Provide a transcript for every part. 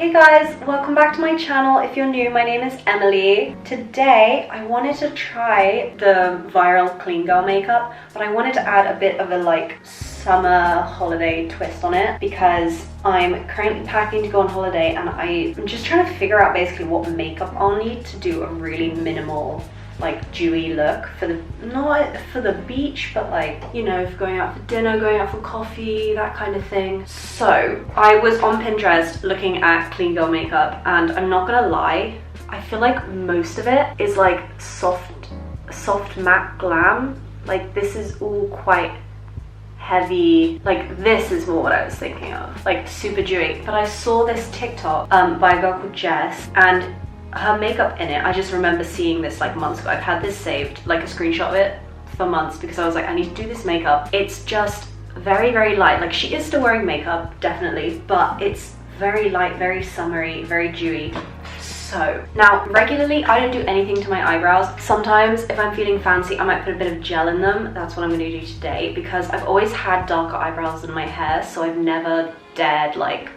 Hey guys, welcome back to my channel. If you're new, my name is Emily. Today I wanted to try the viral clean girl makeup, but I wanted to add a bit of a like summer holiday twist on it because I'm currently packing to go on holiday and I'm just trying to figure out basically what makeup I'll need to do a really minimal like dewy look for the, not for the beach, but like, you know, for going out for dinner, going out for coffee, that kind of thing. So I was on Pinterest looking at clean girl makeup, and I'm not gonna lie, I feel like most of it is like soft matte glam. Like this is all quite heavy, like this is more what I was thinking of, like super dewy. But I saw this TikTok by a girl called Jess, and her makeup in it, I just remember seeing this like months ago. I've had this saved, like a screenshot of it for months, because I was like, I need to do this makeup. It's just very, very light. Like she is still wearing makeup, definitely, but it's very light, very summery, very dewy. So now regularly I don't do anything to my eyebrows. Sometimes if I'm feeling fancy, I might put a bit of gel in them. That's what I'm gonna do today, because I've always had darker eyebrows than my hair, so I've never dared like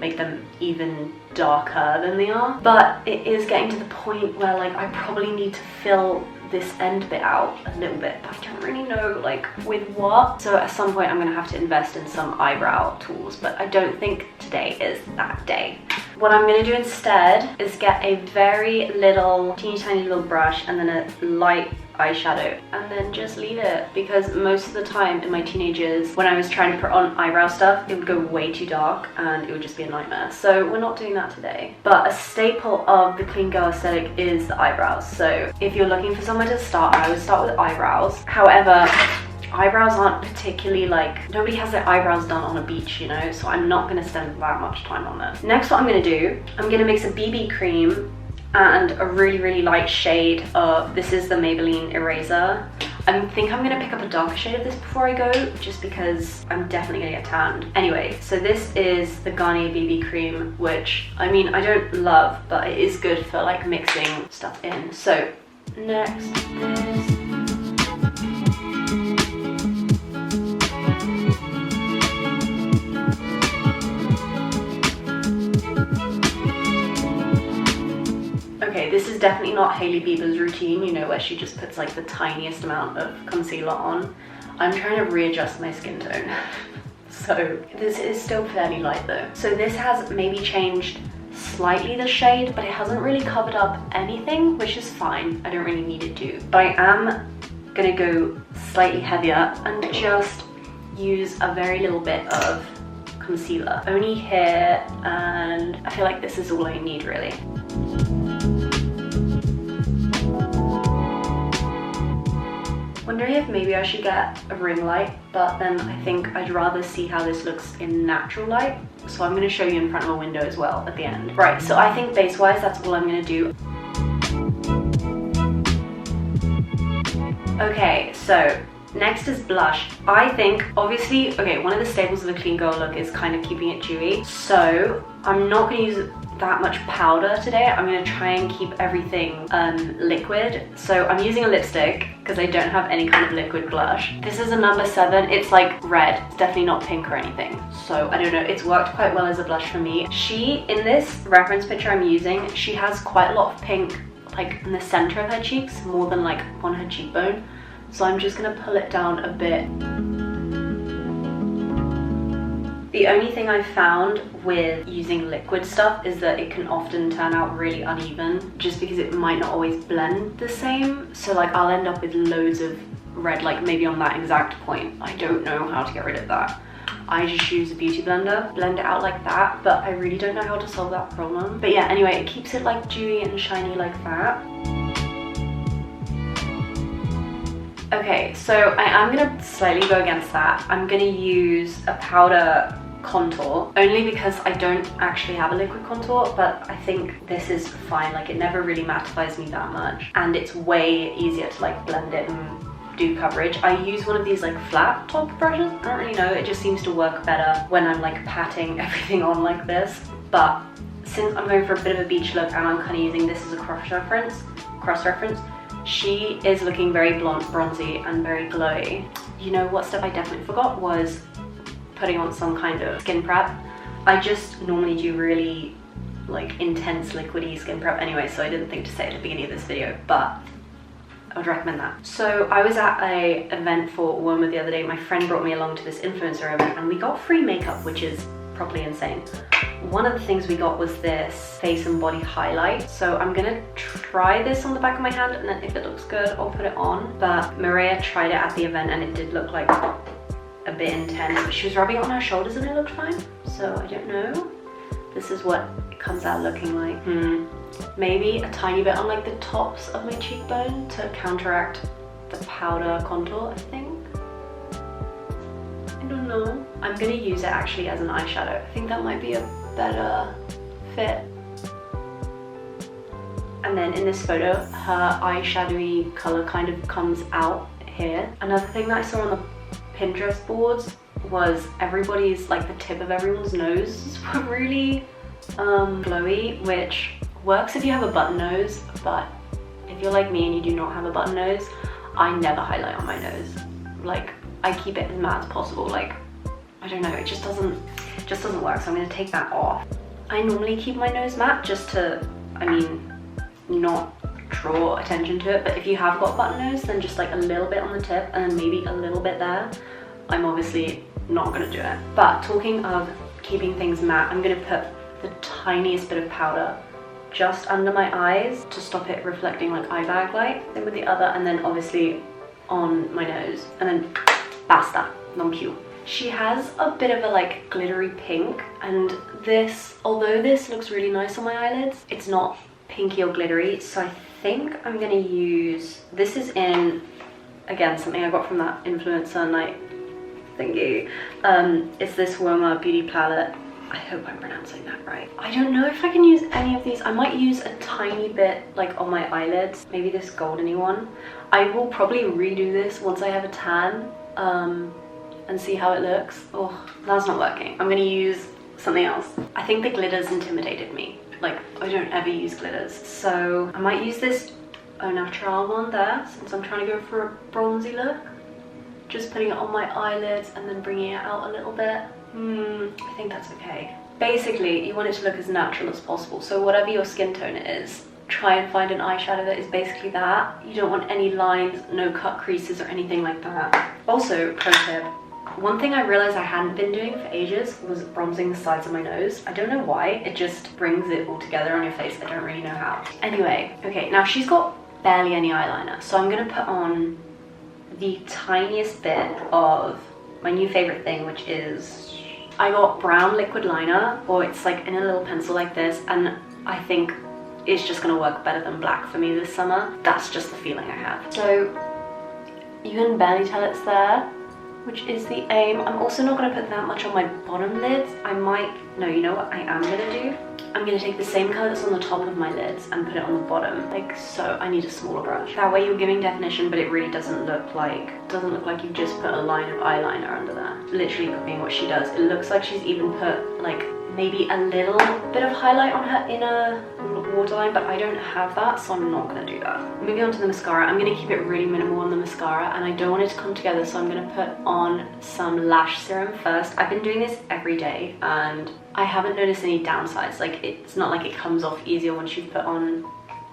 make them even darker than they are. But it is getting to the point where like I probably need to fill this end bit out a little bit, but I don't really know like with what. So at some point I'm gonna have to invest in some eyebrow tools, but I don't think today is that day. What I'm gonna do instead is get a very little, teeny tiny little brush and then a light eyeshadow, and then just leave it, because most of the time in my teenage years when I was trying to put on eyebrow stuff, it would go way too dark and it would just be a nightmare. So we're not doing that today. But a staple of the clean girl aesthetic is the eyebrows. So if you're looking for somewhere to start, I would start with eyebrows. However, eyebrows aren't particularly like, nobody has their eyebrows done on a beach, you know, so I'm not gonna spend that much time on it. Next, what I'm gonna do, I'm gonna mix a BB cream and a really, really light shade of, this is the Maybelline Eraser. I think I'm gonna pick up a darker shade of this before I go, just because I'm definitely gonna get tanned. Anyway, so this is the Garnier BB cream, which, I mean, I don't love, but it is good for like mixing stuff in. So next is, okay, this is definitely not Hailey Bieber's routine, you know, where she just puts like the tiniest amount of concealer on. I'm trying to readjust my skin tone. So this is still fairly light though. So this has maybe changed slightly the shade, but it hasn't really covered up anything, which is fine. I don't really need it to. But I am gonna go slightly heavier and just use a very little bit of concealer. Only here, and I feel like this is all I need really. Wondering if maybe I should get a ring light, but then I think I'd rather see how this looks in natural light. So I'm gonna show you in front of a window as well at the end. Right, so I think base-wise, that's all I'm gonna do. Okay, so next is blush. I think, obviously, okay, one of the staples of the clean girl look is kind of keeping it dewy. So I'm not gonna use that much powder today. I'm gonna try and keep everything liquid. So I'm using a lipstick because I don't have any kind of liquid blush. This is a number 7. It's like red. It's definitely not pink or anything. So I don't know, it's worked quite well as a blush for me. She, in this reference picture I'm using, she has quite a lot of pink like in the center of her cheeks, more than like on her cheekbone. So I'm just gonna pull it down a bit. The only thing I've found with using liquid stuff is that it can often turn out really uneven, just because it might not always blend the same. So like I'll end up with loads of red, like maybe on that exact point. I don't know how to get rid of that. I just use a beauty blender, blend it out like that, but I really don't know how to solve that problem. But yeah, anyway, it keeps it like dewy and shiny like that. Okay, so I am gonna slightly go against that. I'm gonna use a powder contour, only because I don't actually have a liquid contour, but I think this is fine. Like it never really mattifies me that much, and it's way easier to like blend it and do coverage. I use one of these like flat top brushes. I don't really know, it just seems to work better when I'm like patting everything on like this. But since I'm going for a bit of a beach look and I'm kind of using this as a cross reference, she is looking very bronzy and very glowy. You know what step I definitely forgot was putting on some kind of skin prep. I just normally do really like intense liquidy skin prep anyway, so I didn't think to say it at the beginning of this video, but I would recommend that. So I was at a event for Woma the other day. My friend brought me along to this influencer event and we got free makeup, which is properly insane. One of the things we got was this face and body highlight. So I'm gonna try this on the back of my hand, and then if it looks good, I'll put it on. But Maria tried it at the event and it did look like a bit intense, but she was rubbing it on her shoulders and it looked fine. So I don't know. This is what it comes out looking like. Maybe a tiny bit on like the tops of my cheekbone to counteract the powder contour, I think. I don't know. I'm gonna use it actually as an eyeshadow. I think that might be a better fit. And then in this photo, her eyeshadowy color kind of comes out here. Another thing that I saw on the Pinterest boards was everybody's, like the tip of everyone's noses were really glowy, which works if you have a button nose, but if you're like me and you do not have a button nose, I never highlight on my nose. Like, I keep it as matte as possible. Like, I don't know, it just doesn't work, so I'm gonna take that off. I normally keep my nose matte just to, I mean, not draw attention to it, but if you have got button nose, then just like a little bit on the tip and then maybe a little bit there. I'm obviously not gonna do it. But talking of keeping things matte, I'm gonna put the tiniest bit of powder just under my eyes to stop it reflecting like eye bag light. Then with the other, and then obviously on my nose, and then basta, non più. She has a bit of a like glittery pink, and this, although this looks really nice on my eyelids, it's not pinky or glittery, so I think I'm gonna use, this is in, again, something I got from that influencer night thingy. It's this Woma beauty palette. I hope I'm pronouncing that right. I don't know if I can use any of these. I might use a tiny bit like on my eyelids, maybe this goldeny one. I will probably redo this once I have a tan and see how it looks. Oh, that's not working. I'm gonna use something else. I think the glitters intimidated me. Like, I don't ever use glitters. So I might use this Au Natural one there, since I'm trying to go for a bronzy look. Just putting it on my eyelids and then bringing it out a little bit. I think that's okay. Basically, you want it to look as natural as possible. So whatever your skin tone is, try and find an eyeshadow that is basically that. You don't want any lines, no cut creases or anything like that. Also, pro tip, one thing I realized I hadn't been doing for ages was bronzing the sides of my nose. I don't know why, it just brings it all together on your face. I don't really know how. Anyway, okay, now she's got barely any eyeliner, so I'm gonna put on the tiniest bit of my new favorite thing, which is, I got brown liquid liner, or it's like in a little pencil like this, and I think it's just gonna work better than black for me this summer. That's just the feeling I have. So you can barely tell it's there, which is the aim. I'm also not gonna put that much on my bottom lids. I might, no, you know what I am gonna do? I'm gonna take the same color that's on the top of my lids and put it on the bottom, like so. I need a smaller brush. That way you're giving definition, but it really doesn't look like you just put a line of eyeliner under there. Literally copying what she does. It looks like she's even put like maybe a little bit of highlight on her inner waterline, but I don't have that, so I'm not gonna do that. Moving on to the mascara, I'm gonna keep it really minimal on the mascara, and I don't want it to come together, so I'm gonna put on some lash serum first. I've been doing this every day, and I haven't noticed any downsides. Like, it's not like it comes off easier once you put on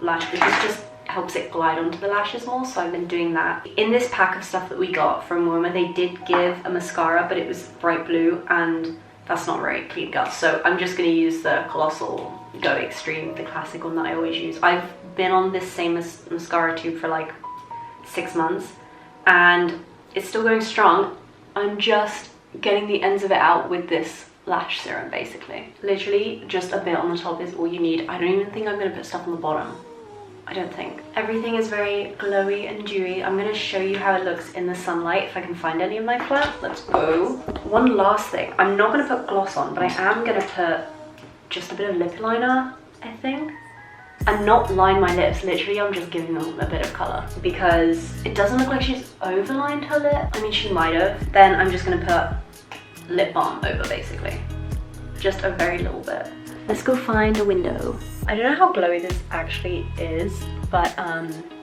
lash, it just helps it glide onto the lashes more, so I've been doing that. In this pack of stuff that we got from Woma, they did give a mascara, but it was bright blue, and that's not very clean cut, so I'm just gonna use the Colossal Go Extreme, the classic one that I always use. I've been on this same mascara tube for like 6 months, and it's still going strong. I'm just getting the ends of it out with this lash serum, basically. Literally, just a bit on the top is all you need. I don't even think I'm gonna put stuff on the bottom. I don't think. Everything is very glowy and dewy. I'm gonna show you how it looks in the sunlight if I can find any of my flats. Let's go. One last thing. I'm not gonna put gloss on, but I am gonna put just a bit of lip liner, I think. And not line my lips. Literally, I'm just giving them a bit of color because it doesn't look like she's overlined her lip. I mean, she might have. Then I'm just gonna put lip balm over, basically. Just a very little bit. Let's go find a window. I don't know how glowy this actually is, but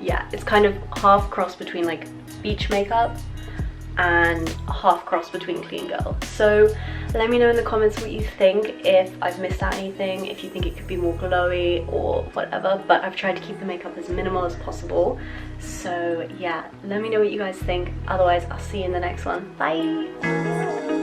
yeah, it's kind of half cross between like beach makeup and half cross between clean girl. So Let me know in the comments what you think, if I've missed out anything, if you think it could be more glowy or whatever, but I've tried to keep the makeup as minimal as possible. So yeah, let me know what you guys think. Otherwise, I'll see you in the next one. Bye!